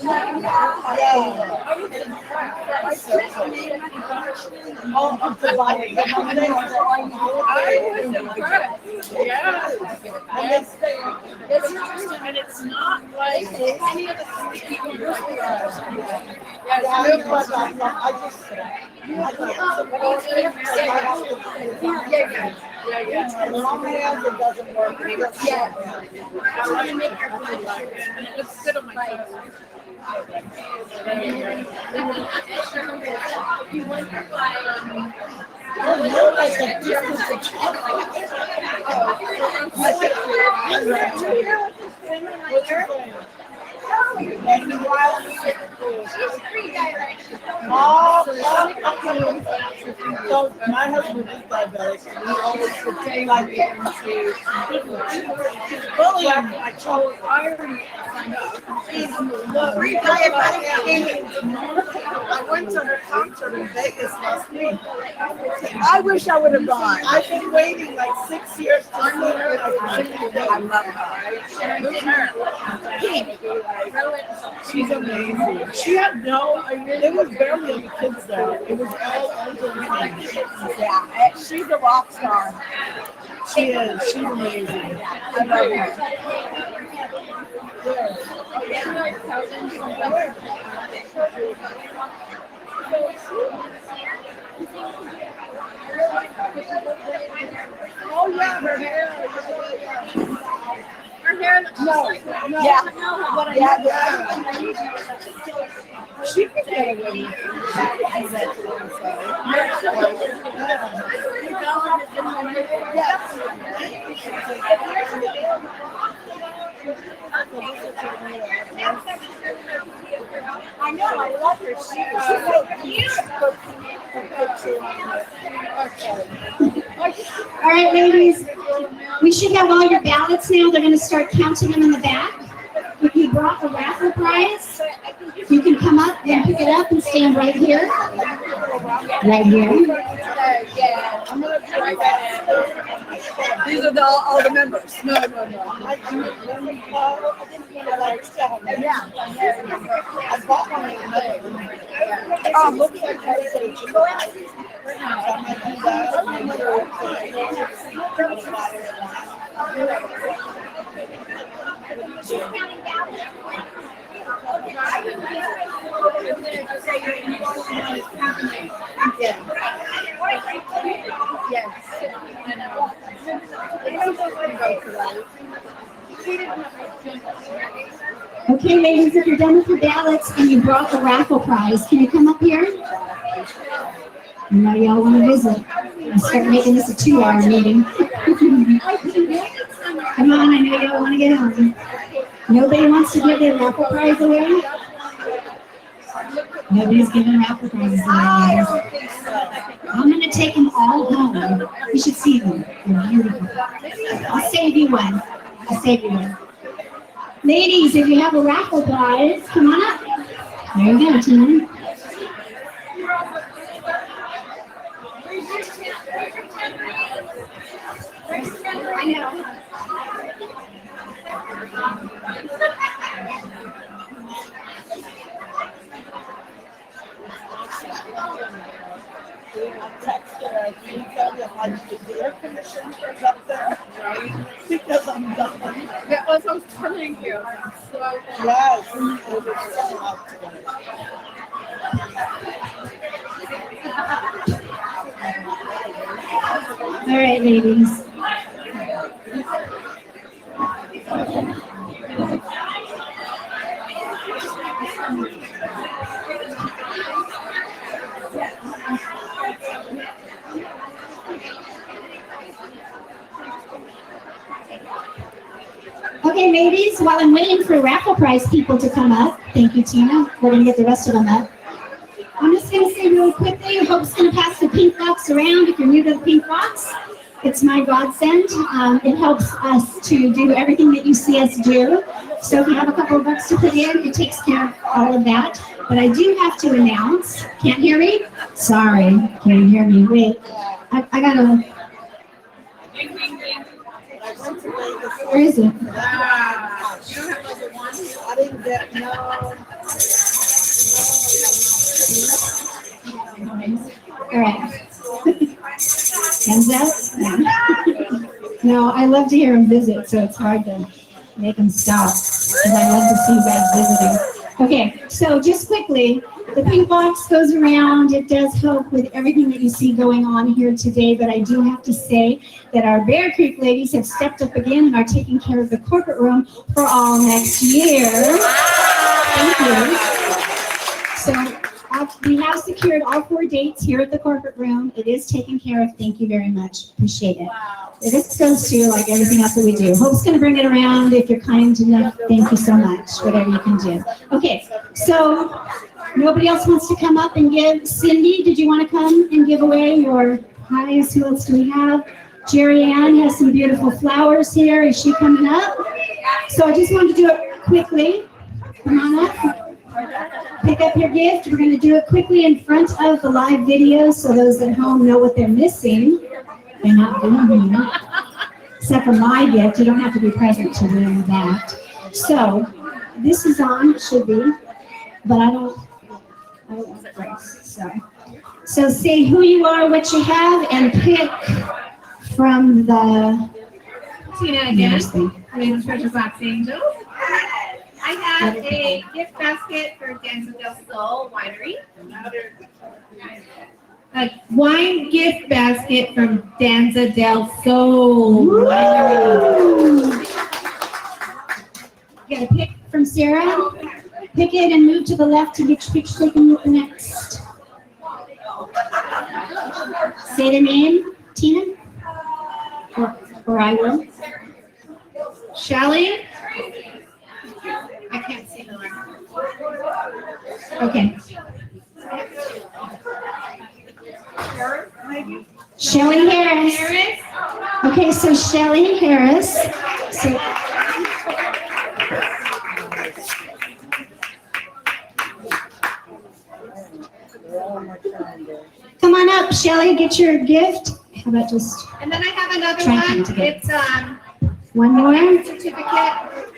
Oh, I'm delighted. It's interesting, and it's not like any of the people do. Long nails, it doesn't work. Yeah. I want to make everything like it, and it looks good on my face. You wonder why, You're like a different So my husband is diabetic, and he always would say like bullying. I told I already signed up. He's I went to her concert in Vegas last week. I wish I would have gone. I've been waiting like 6 years to see her. I love her. She's amazing. She had no, there was barely any kids there. It was all older women. Yeah, she's a rock star. She is. She's amazing. I love her. Oh yeah, her hair. Her hair looks no. Yeah. She could get away with I know, I love her. She's so cute. All right, ladies, we should have all your ballots now. They're going to start counting them in the back. If you brought a raffle prize, you can come up and pick it up and stand right here. Right here. Yeah, I'm gonna try that. These are all the members. No. I bought one in May. Oh, looks like Okay, ladies, if you're done with your ballots and you brought the raffle prize, can you come up here? I know y'all want to visit. I'll start making this a 2-hour meeting. Come on, I know y'all want to get home. Nobody wants to give their raffle prize away? Nobody's giving raffle prizes away. I'm gonna take them all home. You should see them. They're beautiful. I'll save you one. I'll save you one. Ladies, if you have a raffle prize, come on up. There you go, Tina. I know. Because I'm done. That was, I was telling you. So, Yes. All right, ladies. Okay, ladies, while I'm waiting for raffle prize people to come up, thank you, Tina. We're gonna get the rest of them up. I'm just gonna say really quickly, Hope's gonna pass the pink box around if you're new to the pink box. It's my godsend. It helps us to do everything that you see us do. So if you have a couple of bucks to put in, it takes care of all of that. But I do have to announce, can't hear me? Sorry, can't hear me. Wait, I gotta, where is it? I didn't get no. All right. Hands up? No. No, I love to hear them visit, so it's hard to make them stop, because I love to see you guys visiting. Okay, so just quickly, the pink box goes around. It does help with everything that you see going on here today, but I do have to say that our Bear Creek ladies have stepped up again and are taking care of the corporate room for all next year. Thank you. So we have secured all 4 dates here at the corporate room. It is taken care of. Thank you very much. Appreciate it. This goes to like everything else that we do. Hope's going to bring it around if you're kind enough. Thank you so much. Whatever you can do. Okay, so nobody else wants to come up and give. Cindy, did you want to come and give away your pies? Who else do we have? Jerry Ann has some beautiful flowers here. Is she coming up? So I just wanted to do it quickly. Come on up. Pick up your gift. We're going to do it quickly in front of the live video so those at home know what they're missing. They're not doing here. Except for my gift. You don't have to be present to win that. So this is on, it should be, but I don't want the price. So say who you are, what you have, and pick from the Tina again, Little Treasure Box Angels. I have a gift basket for Danza del Sol Winery. A wine gift basket from Danza del Sol Winery. You got a pick from Sarah? Pick it and move to the left to get your picture taken with the next. Say the name, Tina? Or I will. Shelly? I can't see the line. Okay. Shelly Harris. Okay, so Shelly Harris. So, come on up, Shelly, get your gift. How about just And then I have another try one. to get It's one more? certificate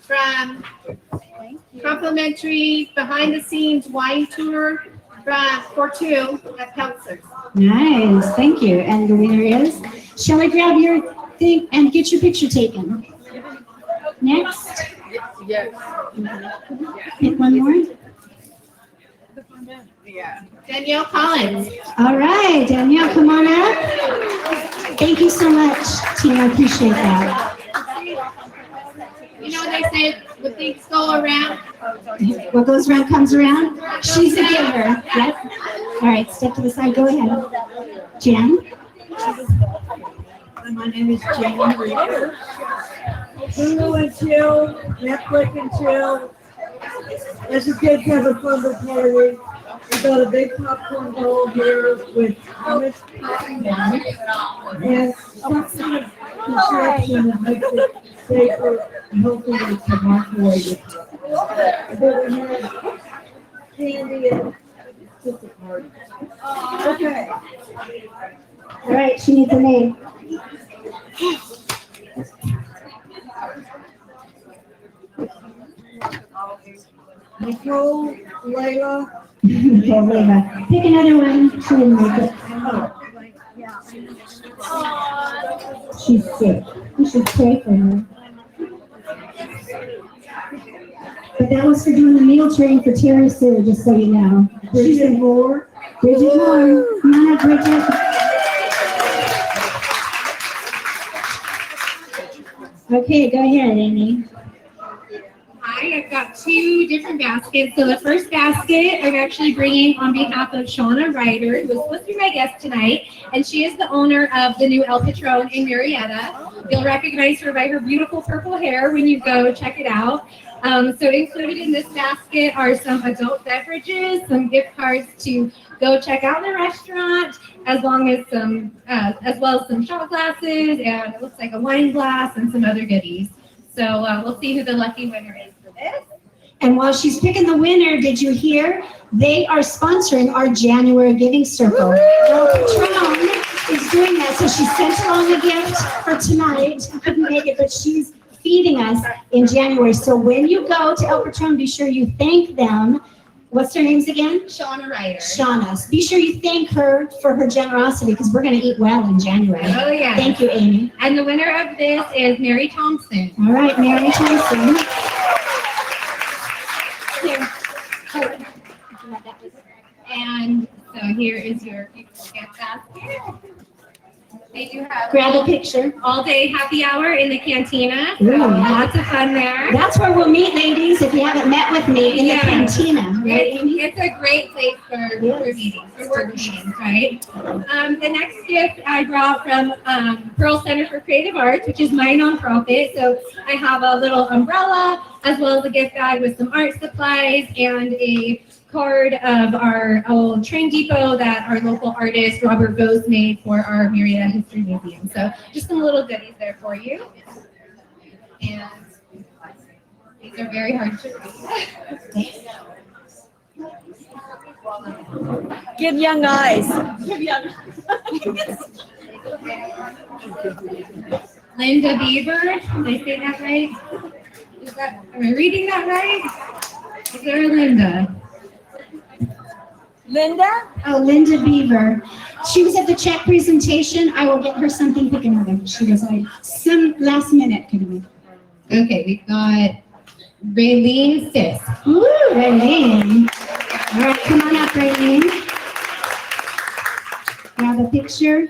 from complimentary behind the scenes wine tour for 2 at Peltzer's. Nice, thank you. And the winner is? Shall I grab your thing and get your picture taken? Next? yes. Pick one more. Yeah. Danielle Collins. All right, Danielle, come on up. Thank you so much, Tina. I appreciate that. You know what they say with Things go around. What goes around comes around. She's a giver. Yes. All right, step to the side. Go ahead. Jen. My name is Jane Reader. Hulu and chill, Netflix and chill. As a kid, have a slumber party. We got a big popcorn bowl here with hummus popping down. And some kind of contraption that makes it safer and hopefully it's a microwave. And then we had candy and just a party. Okay. All right, she needs a name. Nicole, Layla. Okay, Layla. Pick another one. She didn't make it. She's sick. You should pray for her. But that was for doing the meal train for Terry Sue, just so you know. Bridget Moore. Bridget Moore. Come on up, Bridget. Okay, go ahead, Amy. Hi, I've got two different baskets. So the first basket I'm actually bringing on behalf of Shauna Ryder, who was supposed to be my guest tonight, and she is the owner of the new El Patron in Marietta. You'll recognize her by her beautiful purple hair when you go check it out. So included in this basket are some adult beverages, some gift cards to go check out the restaurant, as well as some shot glasses, and it looks like a wine glass and some other goodies. So we'll see who the lucky winner is for this. And while she's picking the winner, did you hear? They are sponsoring our January Giving Circle. El Patron is doing that, so she sent along a gift for tonight. Couldn't make it, but she's feeding us in January. So when you go to El Patron, be sure you thank them. What's their names again? Shauna Ryder. Shauna. Be sure you thank her for her generosity because we're going to eat well in January. Oh, yeah. Thank you, Amy. And the winner of this is Mary Thompson. All right, Mary Thompson. Here. And so here is your gift basket. They do have Grab a picture. all-day happy hour in the cantina. So Ooh. lots of fun there. That's where we'll meet, ladies, if you haven't met with me, in the cantina. Right, Amy? It's a great place for meetings, for work meetings, right? The next gift I brought from Pearl Center for Creative Arts, which is my nonprofit. So I have a little umbrella, as well as a gift bag with some art supplies and a card of our old train depot that our local artist Robert Bose made for our Marietta History Museum. So just some little goodies there for you. And these are very hard to read. Give young eyes. Linda Beaver, did I say that right? Am I reading that right? Is there a Linda? Linda? Oh, Linda Beaver. She was at the check presentation. I will get her something, pick another. She was like, some last minute, could we? Okay, we've got Raylene Sis. Ooh, Raylene. All right, come on up, Raylene. Grab a picture.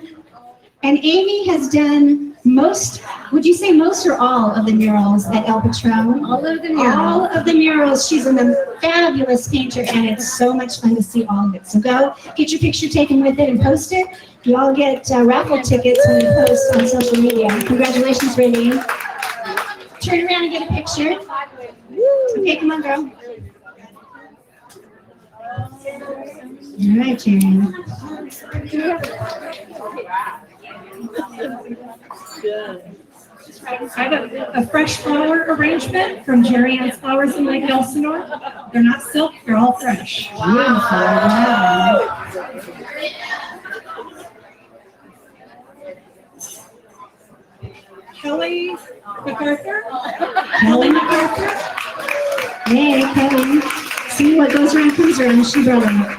And Amy has done most, would you say most or all of the murals at El Patron? All of the murals. All of the murals. She's a fabulous painter, and it's so much fun to see all of it. So go get your picture taken with it and post it. You all get raffle tickets when you post on social media. Congratulations, Raylene. Turn around and get a picture. Okay, come on, girl. All right, Jen. I have a fresh flower arrangement from Jerry Ann's Flowers in Lake Elsinore. They're not silk, they're all fresh. Beautiful. Wow. Kelly MacArthur. Kelly MacArthur. Hey, Kelly. See what goes around comes around. She brought a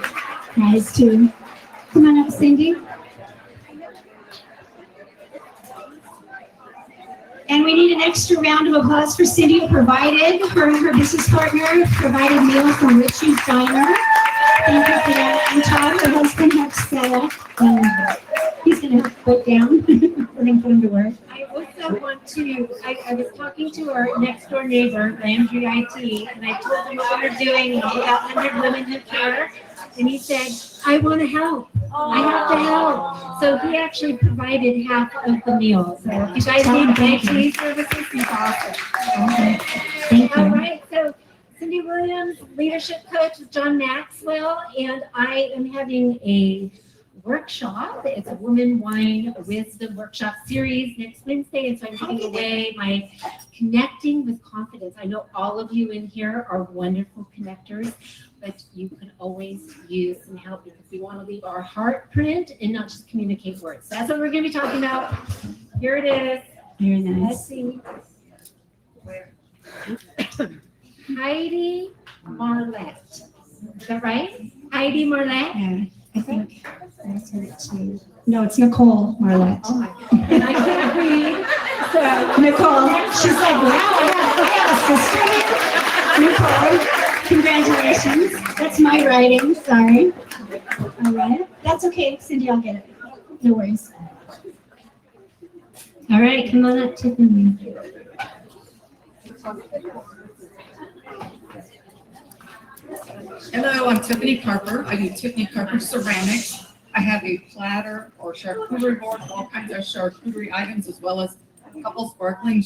prize too. Come on up, Cindy. And we need an extra round of applause for Cindy, who provided, her business partner, provided meals from Richie's Diner. Thank you for that. And Todd, her husband, helped set up. And he's going to put down. We're going to put him to work. I also also want to, I was talking to our next door neighbor, Landry IT, and I told him what we're doing, and all about 100 women who care. And he said, I want to help. I have to help. So he actually provided half of the meal. So if you guys need IT services, he's awesome. Thank All you. right, so Cindy Williams, leadership coach with John Maxwell, and I am having a workshop. It's a Woman Wine Wisdom Workshop series next Wednesday, and so I'm giving away my Connecting with Confidence. I know all of you in here are wonderful connectors, but you can always use some help because we want to leave our heart print and not just communicate words. That's what we're going to be talking about. Here it is. Very Let's nice. see. Heidi Marlette. Is that right? Heidi Marlette? Yeah, I think I said it too. No, it's Nicole Marlette. Oh my God. And I can't read. So Nicole, she's like, wow, I have a sister here. Nicole, congratulations. That's my writing, sorry. All right, that's okay, Cindy, I'll get it. No worries. All right, come on up, Tiffany. Hello, I'm Tiffany Carper. I do Tiffany Carper Ceramics. I have a platter or charcuterie board with all kinds of charcuterie items as well as a couple sparkling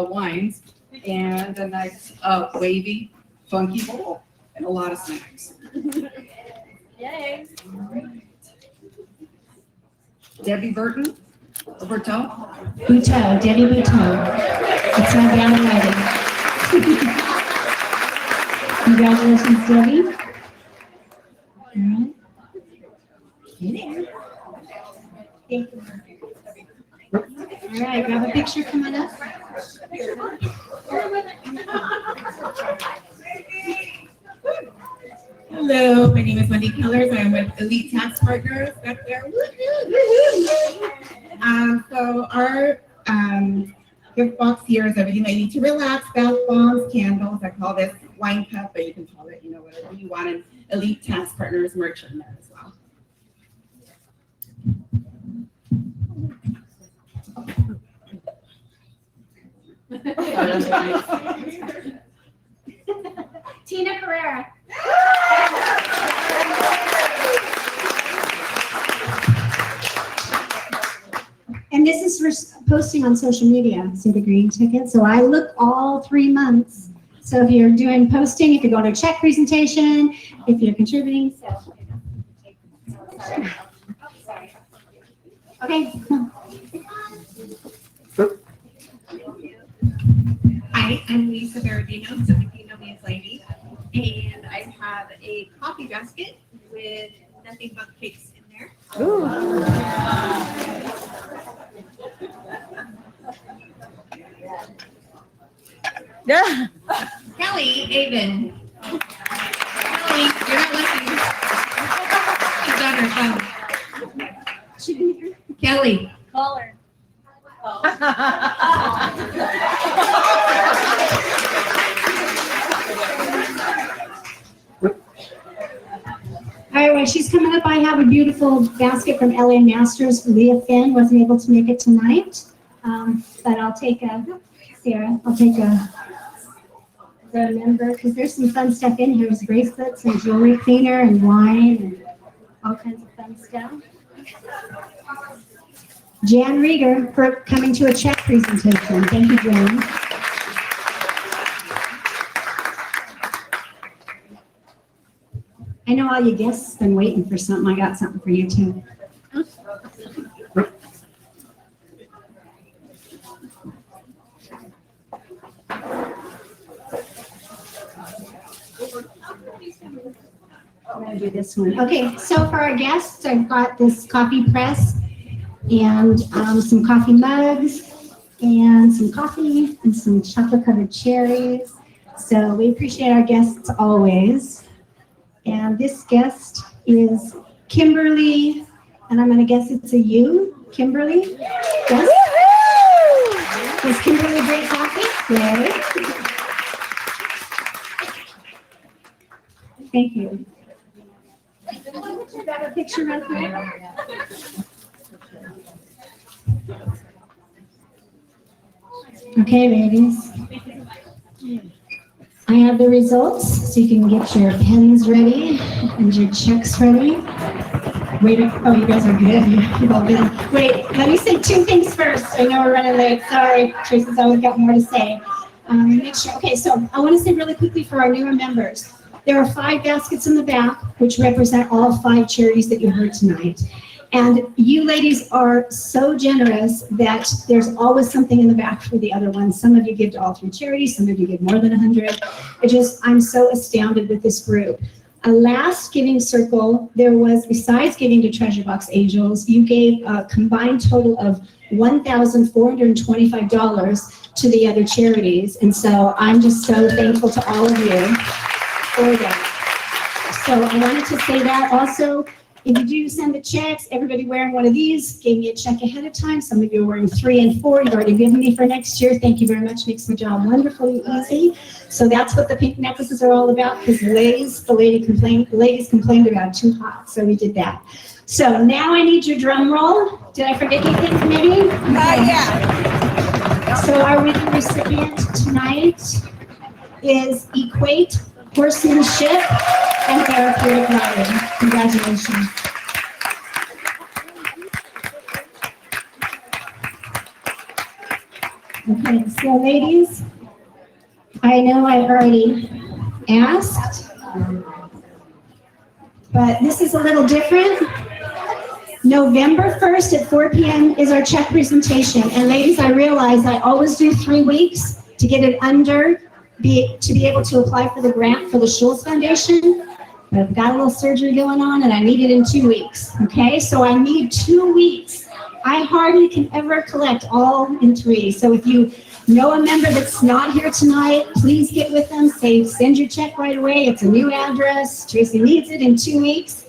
wines and a nice wavy, funky bowl and a lot of snacks. Yay. Debbie Burton, Roberto. Buteau, Debbie Buteau. It's my down writing. Congratulations, Debbie. All right. Thank you. All right, grab a picture, come on up. Hello, my name is Wendy Kellers. I'm with Elite Tax Partners. Back there. So our gift box here is everything I need to relax, bath bombs, candles. I call this wine cup, but you can call it, whatever you want. And Elite Tax Partners merch in there as well. Tina Carrera. And this is for posting on social media, see the green ticket. So I look all 3 months. So if you're doing posting, if you're going to a check presentation, if you're contributing, so. Okay. Hi, I'm Lisa Berardino, some of you know me as Lady, and I have a coffee basket with nothing but cakes in there. Yeah. Kelly Avon. Kelly, you're not listening. She's on her phone. Kelly. Call her. All right, well, she's coming up. I have a beautiful basket from LA Masters. Leah Finn wasn't able to make it tonight, but I'll take Sarah, I'll take a remember, because there's some fun stuff in here. There's bracelets and jewelry cleaner and wine and all kinds of fun stuff. Jan Rieger for coming to a check presentation. Thank you, Jan. I know all you guests have been waiting for something. I got something for you too. I'm gonna do this one. Okay, so for our guests, I've got this coffee press and some coffee mugs and some coffee and some chocolate covered cherries. So we appreciate our guests always. And this guest is Kimberly, and I'm gonna guess it's a you, Kimberly? Yes? Does Kimberly drink coffee? Yay. Thank you. Grab a picture right there. Okay, ladies. I have the results, so you can get your pens ready and your checks ready. Wait, oh, you guys are good. You've all been. Wait, let me say two things first. I know we're running late. Sorry, Tracy's always got more to say. Make sure. Okay, so I want to say really quickly for our newer members, there are 5 baskets in the back, which represent all 5 charities that you heard tonight. And you ladies are so generous that there's always something in the back for the other ones. Some of you give to all 3 charities, some of you give more than 100. I'm so astounded with this group. A last giving circle, there was, besides giving to Treasure Box Angels, you gave a combined total of $1,425 to the other charities. And so I'm just so thankful to all of you for that. So I wanted to say that also. If you do send the checks, everybody wearing one of these gave me a check ahead of time. Some of you are wearing 3 and 4. You've already given me for next year. Thank you very much. Makes my job wonderfully easy. So that's what the pink necklaces are all about, because the ladies complained about too hot. So we did that. So now I need your drum roll. Did I forget anything, maybe? Yeah. So our winning recipient tonight is Equate Horsemanship and Therapeutic Riding. Congratulations. Okay, so ladies, I know I already asked, but this is a little different. November 1st at 4 p.m. is our check presentation. And ladies, I realize I always do 3 weeks to get it under, to be able to apply for the grant for the Schulz Foundation. But I've got a little surgery going on and I need it in 2 weeks, okay? So I need 2 weeks. I hardly can ever collect all in 3. So if you know a member that's not here tonight, please get with them, send your check right away. It's a new address. Tracy needs it in 2 weeks.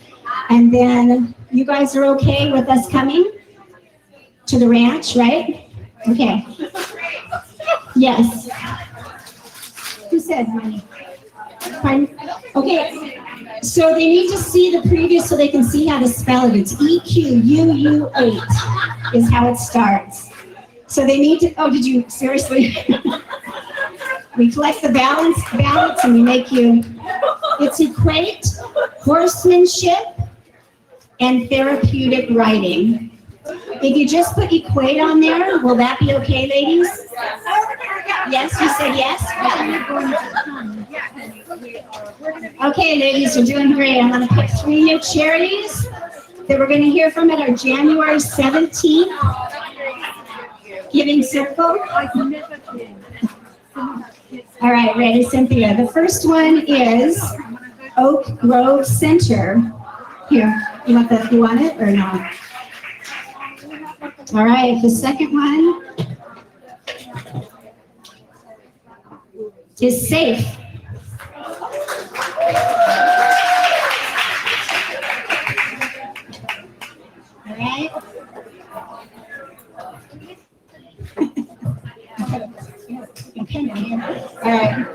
And then you guys are okay with us coming to the ranch, right? Okay. Yes. Who said money? Pardon? Okay. So they need to see the previous so they can see how to spell it. It's EQUU8 is how it starts. So they need to, oh, did you, seriously? We collect the ballots and we make you, it's Equate, Horsemanship, and Therapeutic Riding. If you just put Equate on there, will that be okay, ladies? Yes, you said yes? Okay, ladies, you're doing great. I'm going to pick 3 new charities that we're going to hear from at our January 17th Giving Circle. All right, ready, Cynthia. The first one is Oak Grove Center. Here, you want it or not? All right, the second one is Safe. All right. All right.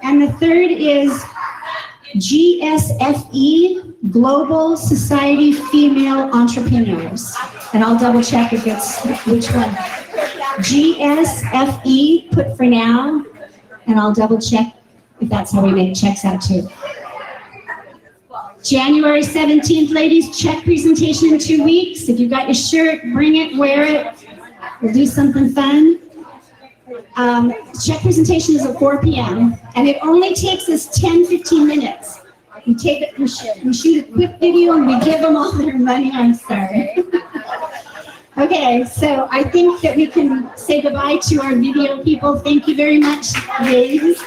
And the third is GSFE, Global Society Female Entrepreneurs. And I'll double check if it's which one. GSFE, put for now, and I'll double check if that's how we make checks out too. January 17th, ladies, check presentation in 2 weeks. If you've got your shirt, bring it, wear it. We'll do something fun. Check presentation is at 4 p.m. and it only takes us 10-15 minutes. We shoot a quick video and we give them all their money. I'm sorry. Okay, so I think that we can say goodbye to our video people. Thank you very much, ladies.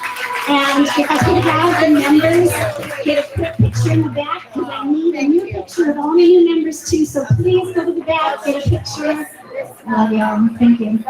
And if I could have the members get a quick picture in the back, because I need a new picture of all my new members too. So please go to the back, get a picture. Love y'all. Thank you.